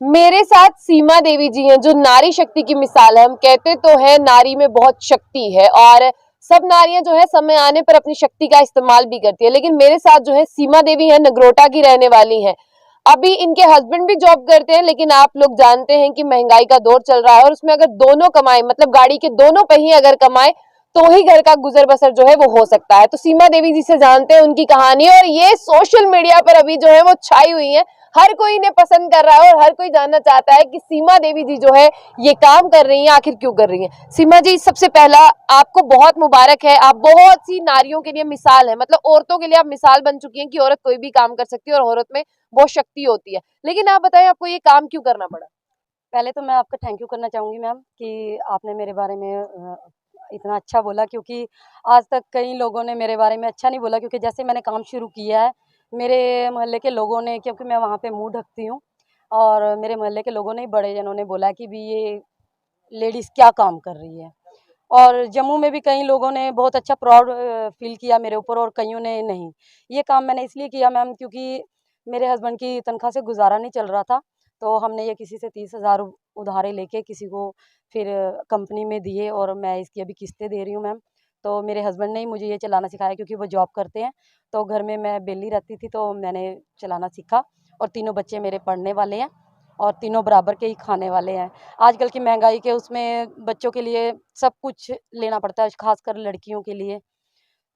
मेरे साथ सीमा देवी जी हैं जो नारी शक्ति की मिसाल है। हम कहते तो है नारी में बहुत शक्ति है और सब नारियां जो है समय आने पर अपनी शक्ति का इस्तेमाल भी करती है, लेकिन मेरे साथ जो है सीमा देवी है, नगरोटा की रहने वाली हैं। अभी इनके हस्बैंड भी जॉब करते हैं, लेकिन आप लोग जानते हैं कि महंगाई का दौर चल रहा है और उसमें अगर दोनों कमाए, मतलब गाड़ी के दोनों पहिए अगर कमाए तो ही घर का गुजर बसर जो है वो हो सकता है। तो सीमा देवी जी से जानते हैं उनकी कहानी, और ये सोशल मीडिया पर अभी जो है वो छाई हुई है। हर कोई इन्हें पसंद कर रहा है और हर कोई जानना चाहता है कि सीमा देवी जी जो है ये काम कर रही हैं, आखिर क्यों कर रही हैं। सीमा जी, सबसे पहला आपको बहुत मुबारक है। आप बहुत सी नारियों के लिए मिसाल है, मतलब औरतों के लिए आप मिसाल बन चुकी हैं कि औरत कोई भी काम कर सकती है और औरत में बहुत शक्ति होती है। लेकिन आप बताएं, आपको ये काम क्यों करना पड़ा? पहले तो मैं आपका थैंक यू करना चाहूँगी मैम कि आपने मेरे बारे में इतना अच्छा बोला, क्योंकि आज तक कई लोगों ने मेरे बारे में अच्छा नहीं बोला। क्योंकि जैसे मैंने काम शुरू किया है, मेरे मोहल्ले के लोगों ने, क्योंकि मैं वहाँ पे मुँह ढकती हूँ, और मेरे मोहल्ले के लोगों ने, बड़े जनों ने बोला कि भी ये लेडीज़ क्या काम कर रही है। और जम्मू में भी कई लोगों ने बहुत अच्छा प्राउड फील किया मेरे ऊपर, और कईयों ने नहीं। ये काम मैंने इसलिए किया मैम, क्योंकि मेरे हस्बैंड की तनख्वाह से गुजारा नहीं चल रहा था। तो हमने ये किसी से 30,000 उधारे लेके किसी को फिर कंपनी में दिए, और मैं इसकी अभी किस्तें दे रही हूँ मैम। तो मेरे हस्बैंड ने ही मुझे ये चलाना सिखाया, क्योंकि वो जॉब करते हैं। तो घर में मैं बेली रहती थी, तो मैंने चलाना सीखा। और तीनों बच्चे मेरे पढ़ने वाले हैं, और तीनों बराबर के ही खाने वाले हैं। आजकल की महंगाई के उसमें बच्चों के लिए सब कुछ लेना पड़ता है, खासकर लड़कियों के लिए।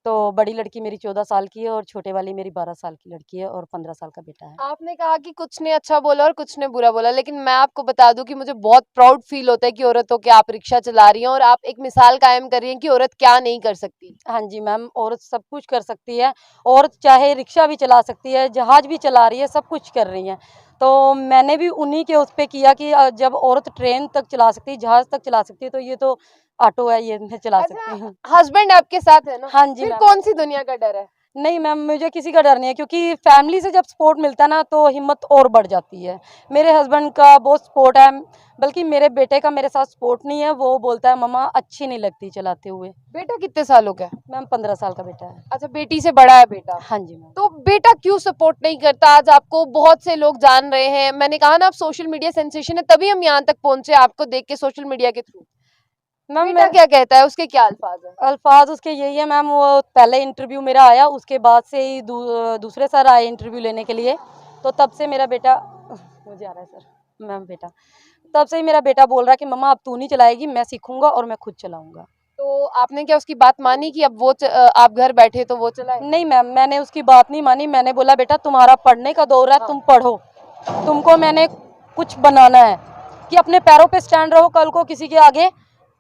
तो बड़ी लड़की मेरी 14 साल की है, और छोटे वाली मेरी 12 साल की लड़की है, और 15 साल का बेटा है। आपने कहा कि कुछ ने अच्छा बोला और कुछ ने बुरा बोला, लेकिन मैं आपको बता दूं कि मुझे बहुत प्राउड फील होता है कि औरतों के आप रिक्शा चला रही हैं और आप एक मिसाल कायम कर रही हैं कि औरत क्या नहीं कर सकती। हाँ जी मैम, औरत सब कुछ कर सकती है। औरत चाहे रिक्शा भी चला सकती है, जहाज भी चला रही है, सब कुछ कर रही हैं। तो मैंने भी उन्हीं के उस पे किया कि जब औरत ट्रेन तक चला सकती है, जहाज तक चला सकती है, तो ये तो ऑटो है, ये मैं चला सकती हूँ। अच्छा, हस्बैंड आपके साथ है ना? हाँ जी फिर मैम। कौन सी दुनिया का डर है? नहीं मैम, मुझे किसी का डर नहीं है, क्योंकि फैमिली से जब सपोर्ट मिलता है ना, तो हिम्मत और बढ़ जाती है। मेरे हस्बैंड का बहुत सपोर्ट है, बल्कि मेरे बेटे का मेरे साथ सपोर्ट नहीं है। वो बोलता है मम्मा अच्छी नहीं लगती चलाते हुए। बेटा कितने सालों का है? मैम 15 साल का बेटा है। अच्छा, बेटी से बड़ा है बेटा। हाँ जी मैम। तो बेटा क्यों सपोर्ट नहीं करता? आज आपको बहुत से लोग जान रहे हैं। मैंने कहा ना, आप सोशल मीडिया सेंसेशन है, तभी हम यहाँ तक पहुंचे आपको देख के सोशल मीडिया के थ्रू। मैम बेटा क्या कहता है, उसके क्या अल्फाज है? अल्फाज उसके यही है मैम, वो पहले इंटरव्यू मेरा आया, उसके बाद से ही दूसरे सर आए इंटरव्यू लेने के लिए। तो तब से मेरा बेटा मुझे आ रहा है सर मैम बेटा, तब से ही मेरा बेटा बोल रहा है कि मम्मा अब तू नहीं चलाएगी, मैं सीखूंगा और मैं खुद चलाऊंगा। तो आपने क्या उसकी बात मानी कि अब आप घर बैठे तो वो चलाए? नहीं मैम, मैंने उसकी बात नहीं मानी। मैंने बोला बेटा तुम्हारा पढ़ने का दौर है, तुम पढ़ो, तुमको मैंने कुछ बनाना है कि अपने पैरों पे स्टैंड रहो। कल को किसी के आगे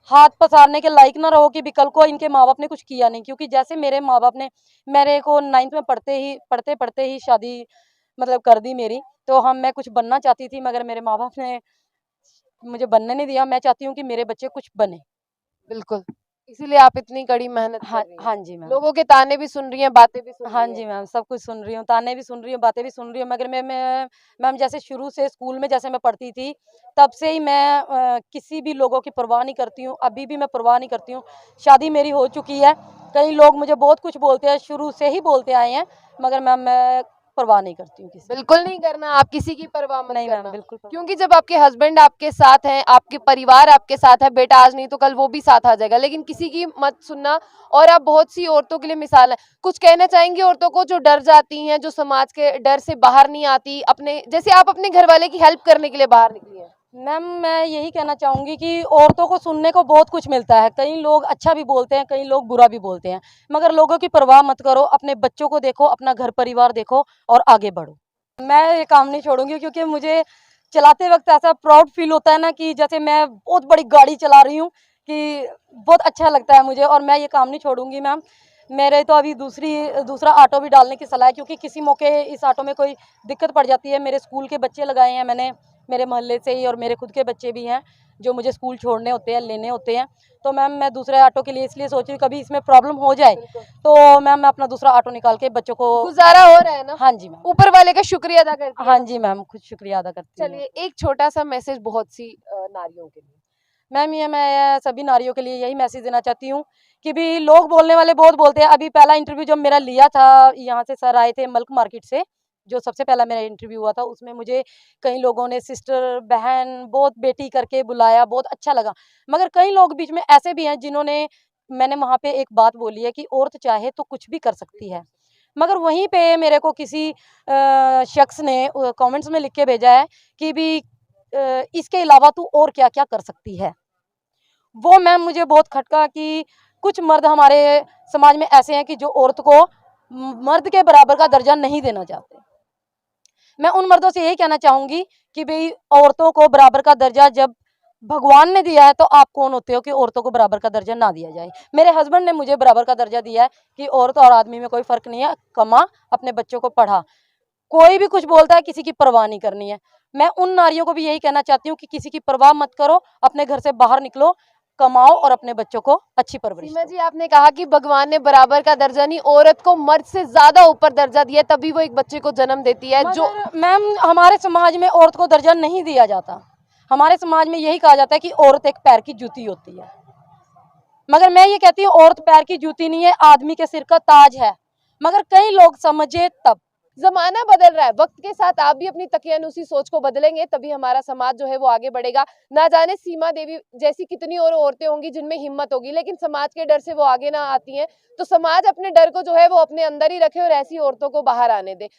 हाथ पसारने के लायक ना रहो कि भी कल को इनके माँ बाप ने कुछ किया नहीं। क्योंकि जैसे मेरे माँ बाप ने मेरे को 9th में पढ़ते पढ़ते ही शादी मतलब कर दी मेरी। तो मैं कुछ बनना चाहती थी, मगर मेरे माँ बाप ने मुझे बनने नहीं दिया। मैं चाहती हूँ कि मेरे बच्चे कुछ बने। बिल्कुल, इसीलिए आप इतनी कड़ी मेहनत कर हाँ रही हैं। हाँ जी मैम। लोगों के ताने भी सुन रही हैं, बातें भी सुन हाँ रही हैं। जी मैम, सब कुछ सुन रही हूँ, ताने भी सुन रही हूँ, बातें भी सुन रही हूँ। मगर मैं मैम जैसे शुरू से स्कूल में जैसे मैं पढ़ती थी, तब से ही मैं किसी भी लोगों की परवाह नहीं करती हूँ। अभी भी मैं परवाह नहीं करती हूँ। शादी मेरी हो चुकी है, कई लोग मुझे बहुत कुछ बोलते हैं, शुरू से ही बोलते आए हैं, मगर मैम मैं परवाह नहीं करती हूँ किसी। बिल्कुल नहीं करना, आप किसी की परवाह मत नहीं मैम, करना। बिल्कुल क्योंकि जब आपके हस्बैंड आपके साथ हैं, आपके परिवार आपके साथ है, बेटा आज नहीं तो कल वो भी साथ आ जाएगा, लेकिन किसी की मत सुनना। और आप बहुत सी औरतों के लिए मिसाल है। कुछ कहना चाहेंगी औरतों को जो डर जाती हैं, जो समाज के डर से बाहर नहीं आती, अपने जैसे आप अपने घर वाले की हेल्प करने के लिए बाहर निकली हैं? मैम मैं यही कहना चाहूँगी कि औरतों को सुनने को बहुत कुछ मिलता है। कई लोग अच्छा भी बोलते हैं, कई लोग बुरा भी बोलते हैं, मगर लोगों की परवाह मत करो। अपने बच्चों को देखो, अपना घर परिवार देखो और आगे बढ़ो। मैं ये काम नहीं छोड़ूंगी, क्योंकि मुझे चलाते वक्त ऐसा प्राउड फील होता है ना, कि जैसे मैं बहुत बड़ी गाड़ी चला रही हूँ, कि बहुत अच्छा लगता है मुझे। और मैं ये काम नहीं छोड़ूंगी मैम। मेरे तो अभी दूसरा ऑटो भी डालने की सलाह है, क्योंकि किसी मौके इस ऑटो में कोई दिक्कत पड़ जाती है। मेरे स्कूल के बच्चे लगाए हैं मैंने, मेरे मोहल्ले से ही, और मेरे खुद के बच्चे भी हैं जो मुझे स्कूल छोड़ने होते हैं, लेने होते हैं। तो मैम मैं दूसरे ऑटो के लिए इसलिए सोच रही हूँ, कभी इसमें प्रॉब्लम हो जाए तो मैम मैं अपना दूसरा ऑटो निकाल के बच्चों को। गुजारा हो रहा है ना? हाँ जी मैम। ऊपर वाले का शुक्रिया अदा करती हैं हाँ ना? जी मैम, खुद शुक्रिया अदा करती हूँ। चलिए, एक छोटा सा मैसेज बहुत सी नारियों के लिए। मैम ये मैं सभी नारियों के लिए यही मैसेज देना चाहती हूँ कि भी लोग बोलने वाले बहुत बोलते हैं। अभी पहला इंटरव्यू जब मेरा लिया था, यहाँ से सर आए थे मल्क मार्केट से, जो सबसे पहला मेरा इंटरव्यू हुआ था उसमें मुझे कई लोगों ने सिस्टर, बहन, बहुत बेटी करके बुलाया, बहुत अच्छा लगा। मगर कई लोग बीच में ऐसे भी हैं जिन्होंने मैंने वहाँ पे एक बात बोली है कि औरत चाहे तो कुछ भी कर सकती है। मगर वहीं पे मेरे को किसी शख्स ने कमेंट्स में लिख के भेजा है कि भी इसके अलावा तू और क्या-क्या कर सकती है। वो मैम मुझे बहुत खटका कि कुछ मर्द हमारे समाज में ऐसे हैं कि जो औरत को मर्द के बराबर का दर्जा नहीं देना चाहते। मैं उन मर्दों से यही कहना चाहूँगी कि भई औरतों को बराबर का दर्जा जब भगवान ने दिया है तो आप कौन होते हो कि औरतों को बराबर का दर्जा ना दिया जाए। मेरे हस्बैंड ने मुझे बराबर का दर्जा दिया है कि औरत और आदमी में कोई फ़र्क नहीं है, कमा, अपने बच्चों को पढ़ा। कोई भी कुछ बोलता है, किसी की परवाह नहीं करनी है। मैं उन नारियों को भी यही कहना चाहती हूँ कि किसी की परवाह मत करो, अपने घर से बाहर निकलो, कमाओ और अपने बच्चों को अच्छी परवरिश सीमा दो। जी, आपने कहा कि भगवान ने बराबर का दर्जा नहीं, औरत को मर्द से ज्यादा ऊपर दर्जा दिया है, तभी वो एक बच्चे को जन्म देती है। जो मगर मैम हमारे समाज में औरत को दर्जा नहीं दिया जाता। हमारे समाज में यही कहा जाता है कि औरत एक पैर की जूती होती है। मगर मैं ये कहती हूँ औरत पैर की जूती नहीं है, आदमी के सिर का ताज है। मगर कई लोग समझे तब। जमाना बदल रहा है, वक्त के साथ आप भी अपनी तकियानुसी सोच को बदलेंगे, तभी हमारा समाज जो है वो आगे बढ़ेगा। ना जाने सीमा देवी जैसी कितनी और औरतें होंगी जिनमें हिम्मत होगी, लेकिन समाज के डर से वो आगे ना आती हैं। तो समाज अपने डर को जो है वो अपने अंदर ही रखे और ऐसी औरतों को बाहर आने दे।